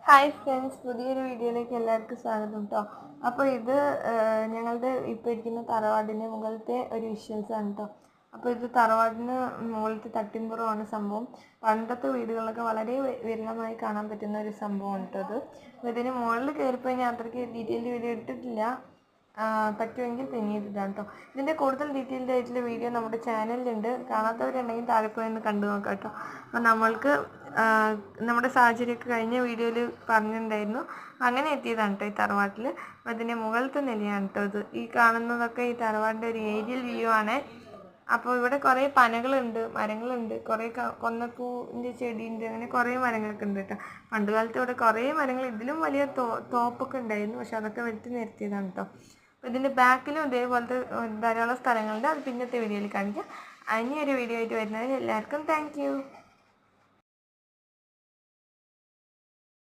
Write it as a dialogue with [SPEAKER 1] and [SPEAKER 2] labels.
[SPEAKER 1] Hi friends, പുതിയൊരു വീഡിയോയിലേക്ക് എല്ലാവർക്കും സ്വാഗതം കേട്ടോ. അപ്പോൾ ഇത് ഞങ്ങളുടെ ഇപ്പോൾ ഇരിക്കുന്ന തറവാടിന് മുകളിലത്തെ ഒരു വിഷ്വൽസ് ആണ് കേട്ടോ. അപ്പോൾ ഇത് തറവാടിന് മുകളിലത്തെ തട്ടിമ്പുറമാണ് സംഭവം. പണ്ടത്തെ വീടുകളിലൊക്കെ വളരെ വിരളമായി കാണാൻ പറ്റുന്ന ഒരു സംഭവമാണ് കേട്ടോ അത്. അപ്പോൾ ഇതിന് മുകളിൽ കയറിപ്പോയി ഞാൻ അത്രയ്ക്ക് ഡീറ്റെയിൽഡ് വീഡിയോ ഇട്ടിട്ടില്ല. പറ്റുമെങ്കിൽ പിന്നീട് ഇടാം കേട്ടോ. ഇതിൻ്റെ കൂടുതൽ ഡീറ്റെയിൽഡ് ആയിട്ടുള്ള വീഡിയോ നമ്മുടെ ചാനലിലുണ്ട്. കാണാത്തവരുണ്ടെങ്കിൽ താഴെ പോയി ഒന്ന് കണ്ടു നോക്കാം കേട്ടോ. അപ്പോൾ നമ്മൾക്ക് നമ്മുടെ സാഹചര്യമൊക്കെ കഴിഞ്ഞ വീഡിയോയിൽ പറഞ്ഞിട്ടുണ്ടായിരുന്നു. അങ്ങനെ എത്തിയതാണ് കേട്ടോ ഈ തറവാട്ടിൽ. അപ്പോൾ അതിൻ്റെ മുകളിലത്തെ നിലയാണ് കേട്ടോ ഇത്. ഈ കാണുന്നതൊക്കെ ഈ തറവാടിൻ്റെ ഒരു ഏരിയൽ വ്യൂ ആണ്. അപ്പോൾ ഇവിടെ കുറേ പനകളുണ്ട്, മരങ്ങളുണ്ട്, കുറേ കൊന്നപ്പൂവിൻ്റെ ചെടിയുണ്ട്, അങ്ങനെ കുറേ മരങ്ങളൊക്കെ ഉണ്ട് കേട്ടോ. പണ്ട് കാലത്ത് ഇവിടെ കുറേ മരങ്ങൾ, ഇതിലും വലിയ തോപ്പൊക്കെ ഉണ്ടായിരുന്നു, പക്ഷെ അതൊക്കെ വെട്ടി നിർത്തിയതാണ് കേട്ടോ. അപ്പോൾ ഇതിൻ്റെ ബാക്കിലും ഇതേപോലത്തെ ധാരാളം സ്ഥലങ്ങളുണ്ട്. അത് പിന്നത്തെ വീഡിയോയിൽ കാണിക്കാം. ഇനിയൊരു വീഡിയോ ആയിട്ട് വരുന്നതിന് എല്ലാവർക്കും താങ്ക് യു.